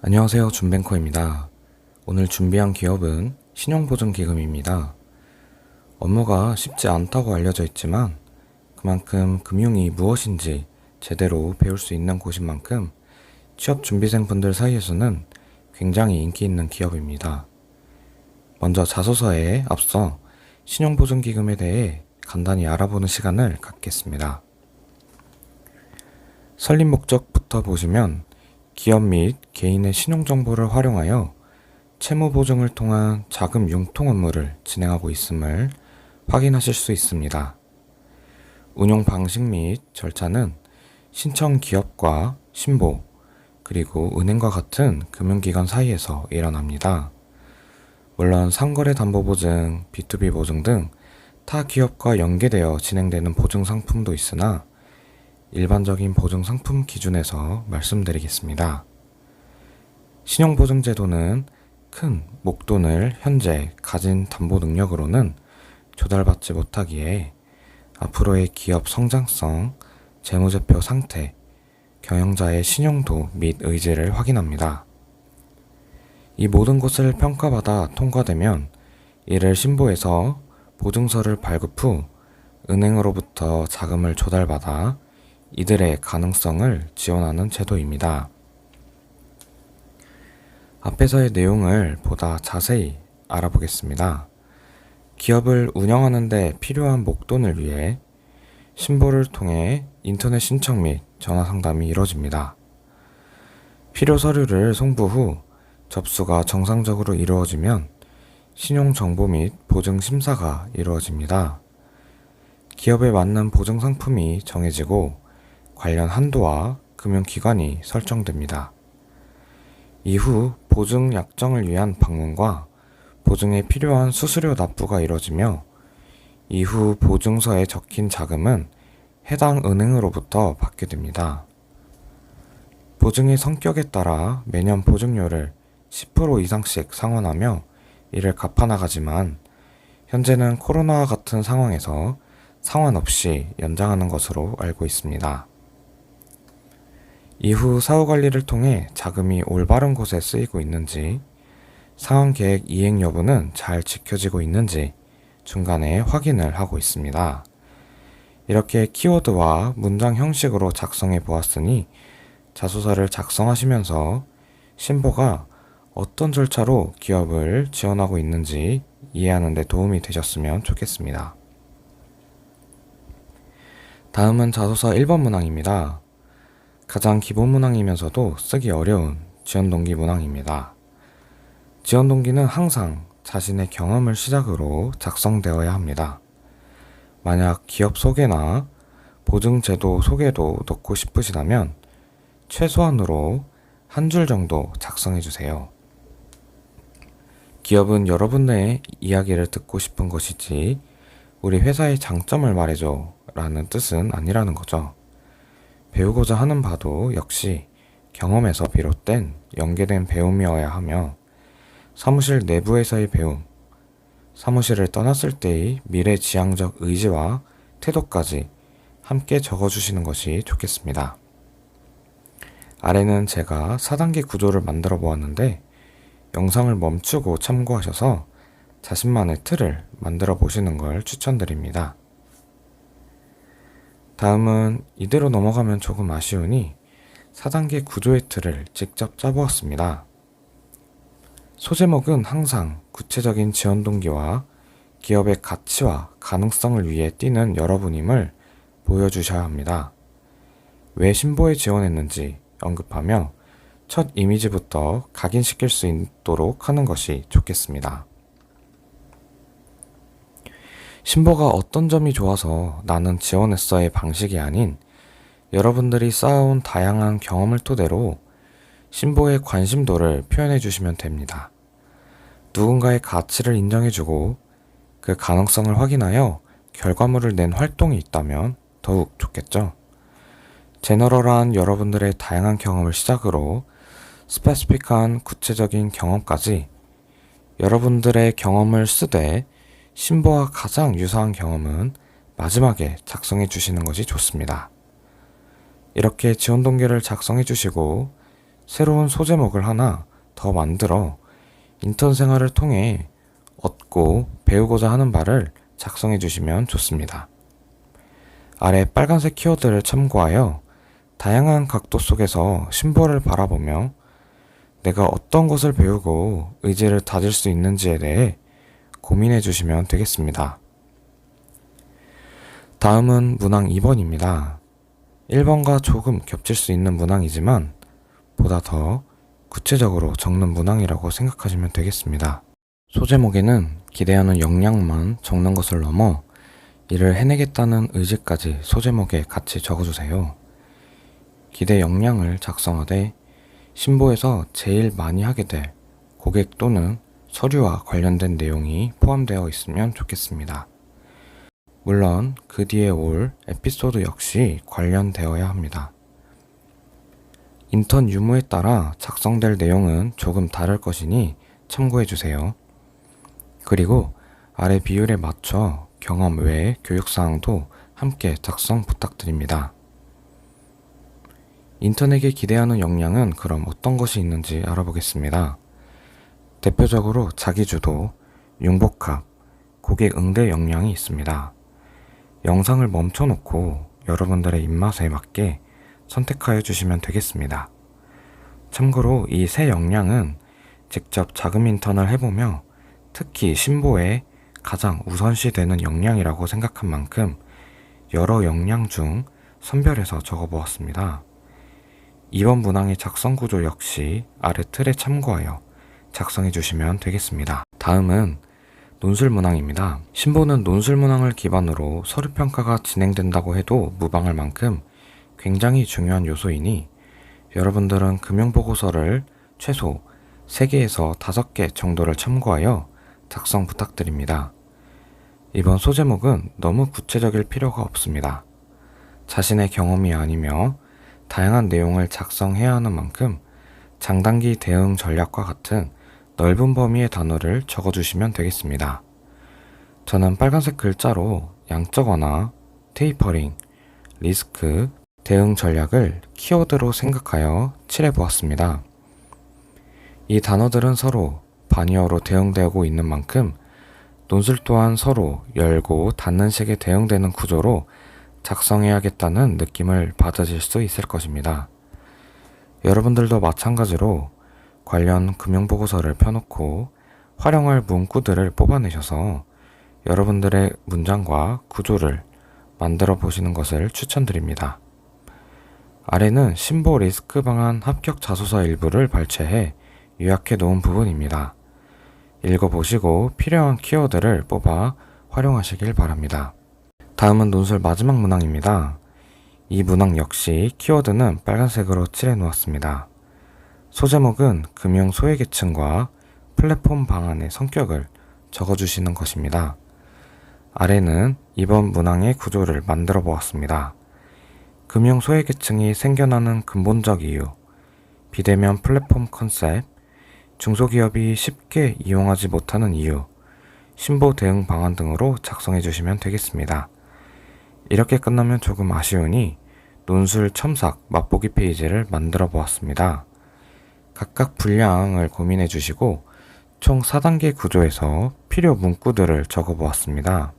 안녕하세요. 준뱅커입니다. 오늘 준비한 기업은 신용보증기금입니다. 업무가 쉽지 않다고 알려져 있지만 그만큼 금융이 무엇인지 제대로 배울 수 있는 곳인 만큼 취업준비생 분들 사이에서는 굉장히 인기 있는 기업입니다. 먼저 자소서에 앞서 신용보증기금에 대해 간단히 알아보는 시간을 갖겠습니다. 설립 목적부터 보시면 기업 및 개인의 신용정보를 활용하여 채무 보증을 통한 자금 융통 업무를 진행하고 있음을 확인하실 수 있습니다. 운용 방식 및 절차는 신청 기업과 신보, 그리고 은행과 같은 금융기관 사이에서 일어납니다. 물론 상거래 담보보증, B2B 보증 등 타 기업과 연계되어 진행되는 보증 상품도 있으나 일반적인 보증 상품 기준에서 말씀드리겠습니다. 신용보증제도는 큰 목돈을 현재 가진 담보 능력으로는 조달받지 못하기에 앞으로의 기업 성장성, 재무제표 상태, 경영자의 신용도 및 의지를 확인합니다. 이 모든 것을 평가받아 통과되면 이를 신보에서 보증서를 발급 후 은행으로부터 자금을 조달받아 이들의 가능성을 지원하는 제도입니다. 앞에서의 내용을 보다 자세히 알아보겠습니다. 기업을 운영하는 데 필요한 목돈을 위해 신보를 통해 인터넷 신청 및 전화 상담이 이루어집니다. 필요 서류를 송부 후 접수가 정상적으로 이루어지면 신용정보 및 보증 심사가 이루어집니다. 기업에 맞는 보증 상품이 정해지고 관련 한도와 금융기관이 설정됩니다. 이후 보증 약정을 위한 방문과 보증에 필요한 수수료 납부가 이루어지며 이후 보증서에 적힌 자금은 해당 은행으로부터 받게 됩니다. 보증의 성격에 따라 매년 보증료를 10% 이상씩 상환하며 이를 갚아나가지만 현재는 코로나와 같은 상황에서 상환 없이 연장하는 것으로 알고 있습니다. 이후 사후관리를 통해 자금이 올바른 곳에 쓰이고 있는지, 상환계획 이행 여부는 잘 지켜지고 있는지 중간에 확인을 하고 있습니다. 이렇게 키워드와 문장 형식으로 작성해 보았으니 자소서를 작성하시면서 신보가 어떤 절차로 기업을 지원하고 있는지 이해하는 데 도움이 되셨으면 좋겠습니다. 다음은 자소서 1번 문항입니다. 가장 기본 문항이면서도 쓰기 어려운 지원동기 문항입니다. 지원동기는 항상 자신의 경험을 시작으로 작성되어야 합니다. 만약 기업 소개나 보증제도 소개도 넣고 싶으시다면 최소한으로 한 줄 정도 작성해 주세요. 기업은 여러분의 이야기를 듣고 싶은 것이지 우리 회사의 장점을 말해줘 라는 뜻은 아니라는 거죠. 배우고자 하는 바도 역시 경험에서 비롯된 연계된 배움이어야 하며 사무실 내부에서의 배움, 사무실을 떠났을 때의 미래지향적 의지와 태도까지 함께 적어주시는 것이 좋겠습니다. 아래는 제가 4단계 구조를 만들어 보았는데 영상을 멈추고 참고하셔서 자신만의 틀을 만들어 보시는 걸 추천드립니다. 다음은 이대로 넘어가면 조금 아쉬우니 4단계 구조의 틀을 직접 짜보았습니다. 소제목은 항상 구체적인 지원 동기와 기업의 가치와 가능성을 위해 뛰는 여러분임을 보여주셔야 합니다. 왜 신보에 지원했는지 언급하며 첫 이미지부터 각인시킬 수 있도록 하는 것이 좋겠습니다. 신보가 어떤 점이 좋아서 나는 지원했어의 방식이 아닌 여러분들이 쌓아온 다양한 경험을 토대로 신보의 관심도를 표현해 주시면 됩니다. 누군가의 가치를 인정해주고 그 가능성을 확인하여 결과물을 낸 활동이 있다면 더욱 좋겠죠. 제너럴한 여러분들의 다양한 경험을 시작으로 스페시픽한 구체적인 경험까지 여러분들의 경험을 쓰되 신보와 가장 유사한 경험은 마지막에 작성해 주시는 것이 좋습니다. 이렇게 지원 동기를 작성해 주시고 새로운 소제목을 하나 더 만들어 인턴 생활을 통해 얻고 배우고자 하는 바를 작성해 주시면 좋습니다. 아래 빨간색 키워드를 참고하여 다양한 각도 속에서 심볼을 바라보며 내가 어떤 것을 배우고 의지를 다질 수 있는지에 대해 고민해 주시면 되겠습니다. 다음은 문항 2번입니다. 1번과 조금 겹칠 수 있는 문항이지만 보다 더 구체적으로 적는 문항이라고 생각하시면 되겠습니다. 소제목에는 기대하는 역량만 적는 것을 넘어 이를 해내겠다는 의지까지 소제목에 같이 적어주세요. 기대 역량을 작성하되 신보에서 제일 많이 하게 될 고객 또는 서류와 관련된 내용이 포함되어 있으면 좋겠습니다. 물론 그 뒤에 올 에피소드 역시 관련되어야 합니다. 인턴 유무에 따라 작성될 내용은 조금 다를 것이니 참고해주세요. 그리고 아래 비율에 맞춰 경험 외의 교육사항도 함께 작성 부탁드립니다. 인턴에게 기대하는 역량은 그럼 어떤 것이 있는지 알아보겠습니다. 대표적으로 자기주도, 융복합, 고객 응대 역량이 있습니다. 영상을 멈춰놓고 여러분들의 입맛에 맞게 선택하여 주시면 되겠습니다. 참고로 이 세 역량은 직접 자금 인턴을 해보며 특히 신보에 가장 우선시 되는 역량이라고 생각한 만큼 여러 역량 중 선별해서 적어보았습니다. 이번 문항의 작성 구조 역시 아래 틀에 참고하여 작성해 주시면 되겠습니다. 다음은 논술 문항입니다. 신보는 논술 문항을 기반으로 서류 평가가 진행된다고 해도 무방할 만큼 굉장히 중요한 요소이니 여러분들은 금융보고서를 최소 3개에서 5개 정도를 참고하여 작성 부탁드립니다. 이번 소제목은 너무 구체적일 필요가 없습니다. 자신의 경험이 아니며 다양한 내용을 작성해야 하는 만큼 장단기 대응 전략과 같은 넓은 범위의 단어를 적어주시면 되겠습니다. 저는 빨간색 글자로 양적 완화, 테이퍼링, 리스크, 대응 전략을 키워드로 생각하여 칠해보았습니다. 이 단어들은 서로 반이어로 대응되고 있는 만큼 논술 또한 서로 열고 닫는 식의 대응되는 구조로 작성해야겠다는 느낌을 받으실 수 있을 것입니다. 여러분들도 마찬가지로 관련 금융보고서를 펴놓고 활용할 문구들을 뽑아내셔서 여러분들의 문장과 구조를 만들어 보시는 것을 추천드립니다. 아래는 신보 리스크 방안 합격 자소서 일부를 발췌해 요약해 놓은 부분입니다. 읽어보시고 필요한 키워드를 뽑아 활용하시길 바랍니다. 다음은 논술 마지막 문항입니다. 이 문항 역시 키워드는 빨간색으로 칠해 놓았습니다. 소제목은 금융 소외계층과 플랫폼 방안의 성격을 적어주시는 것입니다. 아래는 이번 문항의 구조를 만들어 보았습니다. 금융 소외계층이 생겨나는 근본적 이유, 비대면 플랫폼 컨셉, 중소기업이 쉽게 이용하지 못하는 이유, 신보 대응 방안 등으로 작성해 주시면 되겠습니다. 이렇게 끝나면 조금 아쉬우니 논술 첨삭 맛보기 페이지를 만들어 보았습니다. 각각 분량을 고민해 주시고 총 4단계 구조에서 필요 문구들을 적어 보았습니다.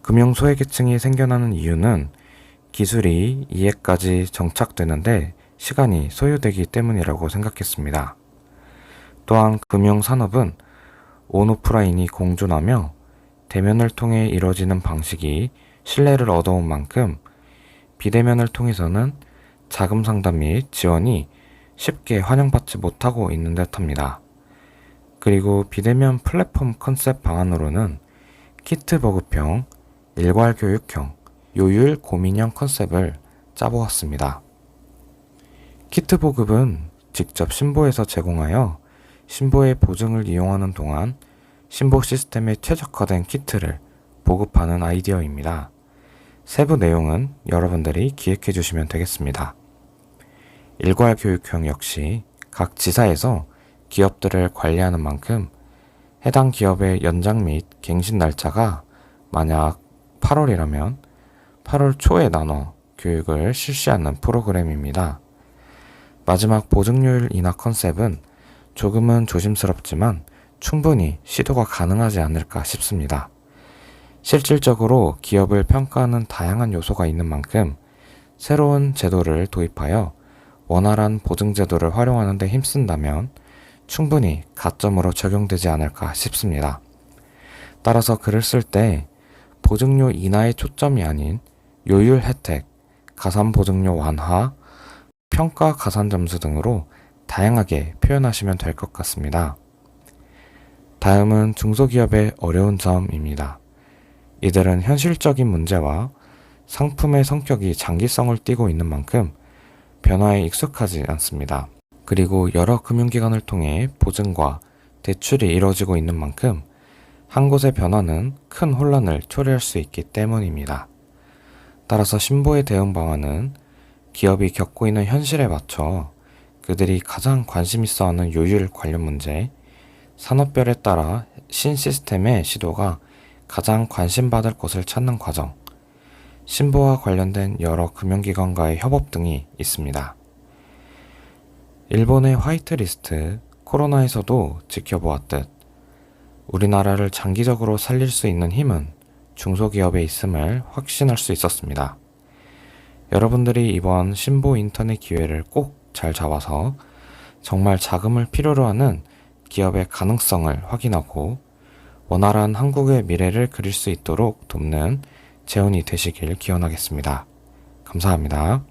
금융 소외계층이 생겨나는 이유는 기술이 이해까지 정착되는데 시간이 소요되기 때문이라고 생각했습니다. 또한 금융산업은 온오프라인이 공존하며 대면을 통해 이루어지는 방식이 신뢰를 얻어온 만큼 비대면을 통해서는 자금 상담 및 지원이 쉽게 환영받지 못하고 있는 듯합니다. 그리고 비대면 플랫폼 컨셉 방안으로는 키트 보급형, 일괄 교육형, 요율 고민형 컨셉을 짜보았습니다. 키트 보급은 직접 신보에서 제공하여 신보의 보증을 이용하는 동안 신보 시스템에 최적화된 키트를 보급하는 아이디어입니다. 세부 내용은 여러분들이 기획해 주시면 되겠습니다. 일괄 교육형 역시 각 지사에서 기업들을 관리하는 만큼 해당 기업의 연장 및 갱신 날짜가 만약 8월이라면 8월 초에 나눠 교육을 실시하는 프로그램입니다. 마지막 보증료율 인하 컨셉은 조금은 조심스럽지만 충분히 시도가 가능하지 않을까 싶습니다. 실질적으로 기업을 평가하는 다양한 요소가 있는 만큼 새로운 제도를 도입하여 원활한 보증제도를 활용하는 데 힘쓴다면 충분히 가점으로 적용되지 않을까 싶습니다. 따라서 글을 쓸 때 보증료 인하의 초점이 아닌 요율 혜택, 가산 보증료 완화, 평가 가산 점수 등으로 다양하게 표현하시면 될 것 같습니다. 다음은 중소기업의 어려운 점입니다. 이들은 현실적인 문제와 상품의 성격이 장기성을 띠고 있는 만큼 변화에 익숙하지 않습니다. 그리고 여러 금융기관을 통해 보증과 대출이 이루어지고 있는 만큼 한 곳의 변화는 큰 혼란을 초래할 수 있기 때문입니다. 따라서 신보의 대응 방안은 기업이 겪고 있는 현실에 맞춰 그들이 가장 관심 있어 하는 요율 관련 문제, 산업별에 따라 신시스템의 시도가 가장 관심받을 곳을 찾는 과정, 신보와 관련된 여러 금융기관과의 협업 등이 있습니다. 일본의 화이트리스트, 코로나에서도 지켜보았듯 우리나라를 장기적으로 살릴 수 있는 힘은 중소기업에 있음을 확신할 수 있었습니다. 여러분들이 이번 신보 인턴의 기회를 꼭 잘 잡아서 정말 자금을 필요로 하는 기업의 가능성을 확인하고 원활한 한국의 미래를 그릴 수 있도록 돕는 재원이 되시길 기원하겠습니다. 감사합니다.